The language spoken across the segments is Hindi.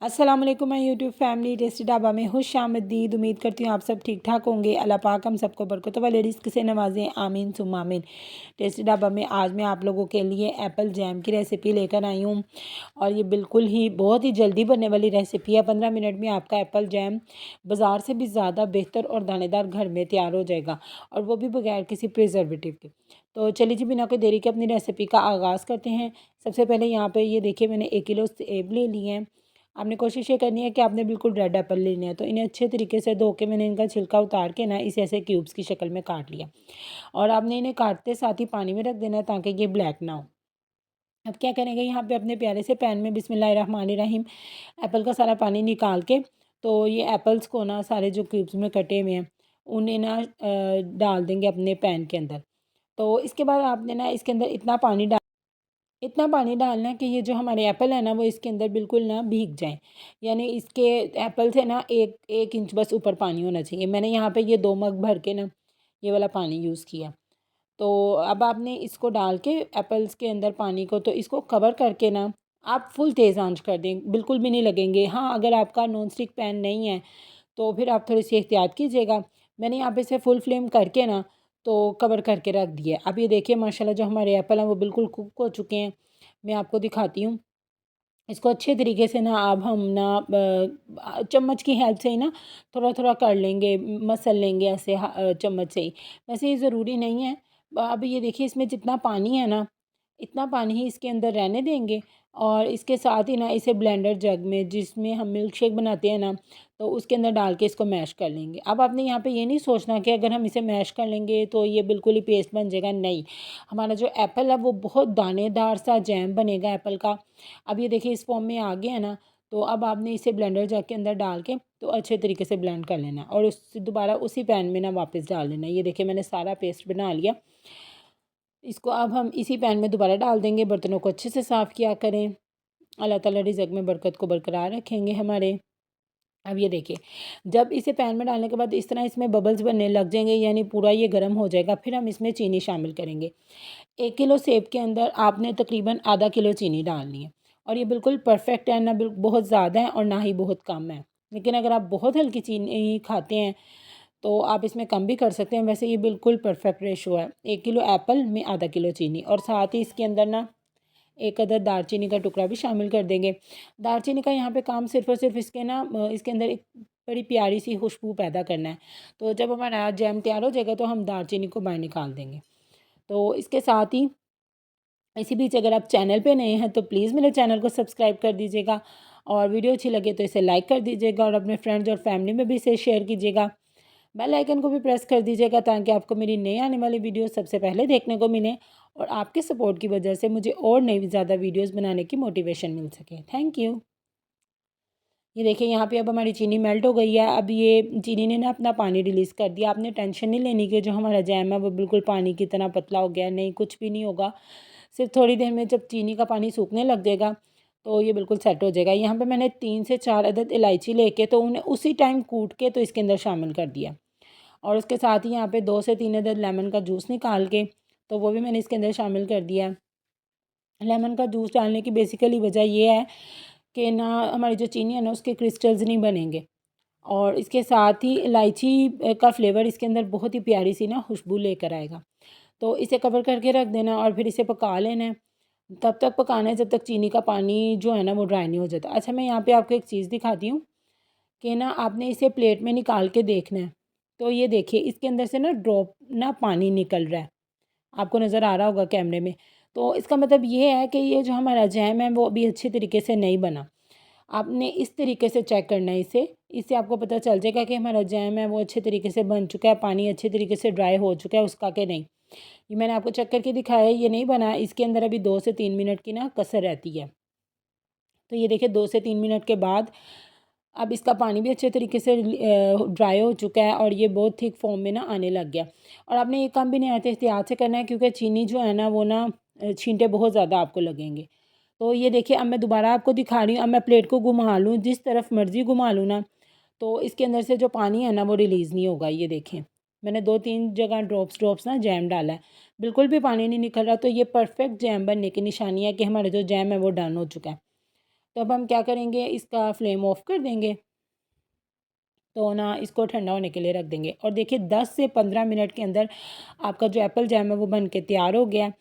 अस्सलाम वालेकुम मैं यूट्यूब फैमिली टेस्टी ढाबा में खुशामदीद। उम्मीद करती हूँ आप सब ठीक ठाक होंगे। अल्लाह पाक हम सबको बरकत वाले रिज़्क़ से नवाजें, आमीन सुम्मा आमीन। टेस्टी ढाबा में आज मैं आप लोगों के लिए एप्पल जैम की रेसिपी लेकर आई हूँ और ये बिल्कुल ही बहुत ही जल्दी बनने वाली रेसिपी है। 15 मिनट में आपका एप्पल जैम बाज़ार से भी ज़्यादा बेहतर और दानेदार घर में तैयार हो जाएगा, और वो भी बगैर किसी प्रिजर्वेटिव के। तो चलिए जी, बिना कोई देरी के अपनी रेसिपी का आगाज़ करते हैं। सबसे पहले यहाँ पे ये देखिए, मैंने 1 किलो सेब ले लिए हैं। आपने कोशिश ये करनी है कि आपने बिल्कुल रेड एप्पल लेने हैं। तो इन्हें अच्छे तरीके से धो के मैंने इनका छिलका उतार के ना इसे ऐसे क्यूब्स की शक्ल में काट लिया, और आपने इन्हें काटते साथ ही पानी में रख देना है ताकि ये ब्लैक ना हो। अब क्या करेंगे, यहाँ पे अपने प्यारे से पैन में बिस्मिल्लाहिर्रहमानिर्रहीम एप्पल का सारा पानी निकाल के, तो ये एप्पल्स को ना सारे जो क्यूब्स में कटे हुए हैं उन्हें ना डाल देंगे अपने पैन के अंदर। तो इसके बाद आपने ना इसके अंदर इतना पानी डालना है कि ये जो हमारे एप्पल है ना वो इसके अंदर बिल्कुल ना भीग जाएं। यानी इसके एप्पल से ना एक एक इंच बस ऊपर पानी होना चाहिए। मैंने यहाँ पे ये 2 मग भर के ना ये वाला पानी यूज़ किया। तो अब आपने इसको डाल के एप्पल्स के अंदर पानी को, तो इसको कवर करके ना आप फुल तेज़ आंच कर दें, बिल्कुल भी नहीं लगेंगे। हाँ, अगर आपका नॉन स्टिक पैन नहीं है तो फिर आप थोड़ी सी एहतियात कीजिएगा। मैंने यहाँ पे इसे फुल फ्लेम करके ना तो कवर करके रख दिया। अब ये देखिए माशाल्लाह जो हमारे एप्पल हैं वो बिल्कुल कुक हो चुके हैं। मैं आपको दिखाती हूँ। इसको अच्छे तरीके से ना अब हम ना चम्मच की हेल्प से ही ना थोड़ा थोड़ा कर लेंगे, मसल लेंगे ऐसे चम्मच से ही। वैसे ये ज़रूरी नहीं है। अब ये देखिए, इसमें जितना पानी है ना इतना पानी ही इसके अंदर रहने देंगे, और इसके साथ ही ना इसे ब्लेंडर जग में जिसमें हम मिल्क शेक बनाते हैं ना, तो उसके अंदर डाल के इसको मैश कर लेंगे। अब आपने यहाँ पे ये नहीं सोचना कि अगर हम इसे मैश कर लेंगे तो ये बिल्कुल ही पेस्ट बन जाएगा, नहीं। हमारा जो एप्पल है वो बहुत दानेदार सा जैम बनेगा एप्पल का। अब ये देखिए इस फॉर्म में आ गया है ना, तो अब आपने इसे ब्लेंडर जग के अंदर डाल के तो अच्छे तरीके से ब्लेंड कर लेना, और उससे दोबारा उसी पैन में ना वापस डाल देना। ये देखिए मैंने सारा पेस्ट बना लिया। इसको अब हम इसी पैन में दोबारा डाल देंगे। बर्तनों को अच्छे से साफ़ किया करें। अल्लाह ताला रिज़्क़ में बरकत को बरकरार रखेंगे हमारे। अब ये देखिए, जब इसे पैन में डालने के बाद इस तरह इसमें बबल्स बनने लग जाएंगे, यानी पूरा ये गर्म हो जाएगा, फिर हम इसमें चीनी शामिल करेंगे। 1 किलो सेब के अंदर आपने तकरीबन आधा किलो चीनी डालनी है, और ये बिल्कुल परफेक्ट है ना, बहुत ज़्यादा है और ना ही बहुत कम है। लेकिन अगर आप बहुत हल्की चीनी खाते हैं तो आप इसमें कम भी कर सकते हैं। वैसे ये बिल्कुल परफेक्ट रेशो है, 1 किलो एप्पल में आधा किलो चीनी, और साथ ही इसके अंदर ना एक अदद दालचीनी का टुकड़ा भी शामिल कर देंगे। दालचीनी का यहाँ पे काम सिर्फ़ और सिर्फ इसके ना इसके अंदर एक बड़ी प्यारी सी खुशबू पैदा करना है। तो जब हमारा जैम तैयार हो जाएगा तो हम दालचीनी को बाहर निकाल देंगे। तो इसके साथ ही इसी बीच अगर आप चैनल पे नए हैं तो प्लीज़ मेरे चैनल को सब्सक्राइब कर दीजिएगा, और वीडियो अच्छी लगे तो इसे लाइक कर दीजिएगा, और अपने फ्रेंड्स और फैमिली में भी इसे शेयर कीजिएगा। बेल आइकन को भी प्रेस कर दीजिएगा ताकि आपको मेरी नई आने वाली वीडियो सबसे पहले देखने को मिले, और आपके सपोर्ट की वजह से मुझे और नई ज़्यादा वीडियोस बनाने की मोटिवेशन मिल सके। Thank you. ये देखिए यहाँ पे अब हमारी चीनी मेल्ट हो गई है। अब ये चीनी ने ना अपना पानी रिलीज़ कर दिया। आपने टेंशन नहीं लेनी कि जो हमारा जैम है वो बिल्कुल पानी की तरह पतला हो गया है, नहीं, कुछ भी नहीं होगा। सिर्फ थोड़ी देर में जब चीनी का पानी सूखने लग जाएगा तो ये बिल्कुल सेट हो जाएगा। यहाँ पे मैंने 3 से 4 अदद इलायची लेके तो उन्हें उसी टाइम कूट के तो इसके अंदर शामिल कर दिया, और उसके साथ ही यहाँ पे 2 से 3 अदद लेमन का जूस निकाल के तो वो भी मैंने इसके अंदर शामिल कर दिया। लेमन का जूस डालने की बेसिकली वजह ये है कि ना हमारी जो चीनी है ना उसके क्रिस्टल्स नहीं बनेंगे, और इसके साथ ही इलायची का फ्लेवर इसके अंदर बहुत ही प्यारी सी ना खुशबू लेकर आएगा। तो इसे कवर करके रख देना और फिर इसे पका लेना है। तब तक पकाना है जब तक चीनी का पानी जो है ना वो ड्राई नहीं हो जाता। अच्छा, मैं यहाँ पे आपको एक चीज़ दिखाती हूँ कि ना आपने इसे प्लेट में निकाल के देखना है। तो ये देखिए इसके अंदर से ना ड्रॉप ना पानी निकल रहा है, आपको नज़र आ रहा होगा कैमरे में। तो इसका मतलब ये है कि ये जो हमारा जैम है वो अभी अच्छी तरीके से नहीं बना। आपने इस तरीके से चेक करना है इसे। इससे आपको पता चल जाएगा कि हमारा जैम है वो अच्छे तरीके से बन चुका है, पानी अच्छे तरीके से ड्राई हो चुका है उसका, कि नहीं। ये मैंने आपको चेक करके दिखाया है, ये नहीं बना। इसके अंदर अभी 2 से 3 मिनट की ना कसर रहती है। तो ये देखिए 2 से 3 मिनट के बाद अब इसका पानी भी अच्छे तरीके से ड्राई हो चुका है, और ये बहुत थिक फॉर्म में ना आने लग गया। और आपने ये काम भी नहायत एहतियात से करना है क्योंकि चीनी जो है ना वो ना छींटे बहुत ज़्यादा आपको लगेंगे। तो ये देखिए अब मैं दोबारा आपको दिखा रही हूँ। अब मैं प्लेट को घुमा लूँ, जिस तरफ मर्ज़ी घुमा लूँ ना, तो इसके अंदर से जो पानी है ना वो रिलीज़ नहीं होगा। ये देखें, मैंने 2-3 जगह ड्रॉप्स ड्रॉप्स ना जैम डाला है, बिल्कुल भी पानी नहीं निकल रहा। तो ये परफेक्ट जैम बनने की निशानी है कि हमारा जो जैम है वो डन हो चुका है। तो अब हम क्या करेंगे, इसका फ्लेम ऑफ कर देंगे। तो ना इसको ठंडा होने के लिए रख देंगे और देखिए 10 से 15 मिनट के अंदर आपका जो एप्पल जैम है वो बन के तैयार हो गया।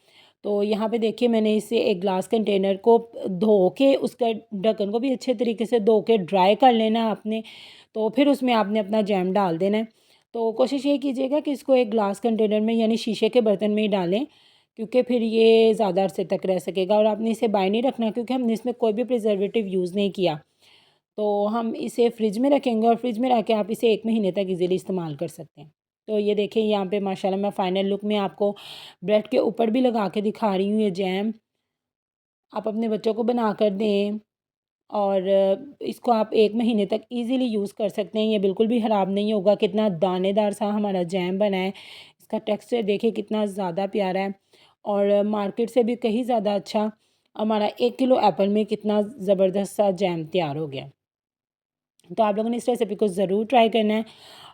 तो यहाँ पे देखिए मैंने इसे एक ग्लास कंटेनर को धो के उसका ढक्कन को भी अच्छे तरीके से धो के ड्राई कर लेना है आपने। तो फिर उसमें आपने अपना जैम डाल देना है। तो कोशिश ये कीजिएगा कि इसको एक ग्लास कंटेनर में यानी शीशे के बर्तन में ही डालें, क्योंकि फिर ये ज़्यादा अरसे तक रह सकेगा। और आपने इसे बाय नहीं रखना, क्योंकि हमने इसमें कोई भी प्रिजर्वेटिव यूज़ नहीं किया। तो हम इसे फ्रिज में रखेंगे और फ्रिज में रख के आप इसे 1 महीने तक इजीली इस्तेमाल कर सकते हैं। तो ये देखिए यहाँ पे माशाल्लाह मैं फाइनल लुक में आपको ब्रेड के ऊपर भी लगा के दिखा रही हूँ ये जैम। आप अपने बच्चों को बना कर दें और इसको आप 1 महीने तक इजीली यूज़ कर सकते हैं। ये बिल्कुल भी ख़राब नहीं होगा। कितना दानेदार सा हमारा जैम बना है। इसका टेक्सचर देखिए कितना ज़्यादा प्यारा है और मार्केट से भी कहीं ज़्यादा अच्छा। हमारा 1 किलो एप्पल में कितना ज़बरदस्त सा जैम तैयार हो गया। तो आप लोगों ने इस रेसिपी को ज़रूर ट्राई करना है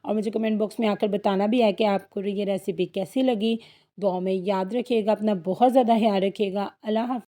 और मुझे कमेंट बॉक्स में आकर बताना भी है कि आपको ये रेसिपी कैसी लगी। दुआओं में याद रखिएगा, अपना बहुत ज़्यादा ख्याल रखिएगा। अल्लाह हाफ़िज़।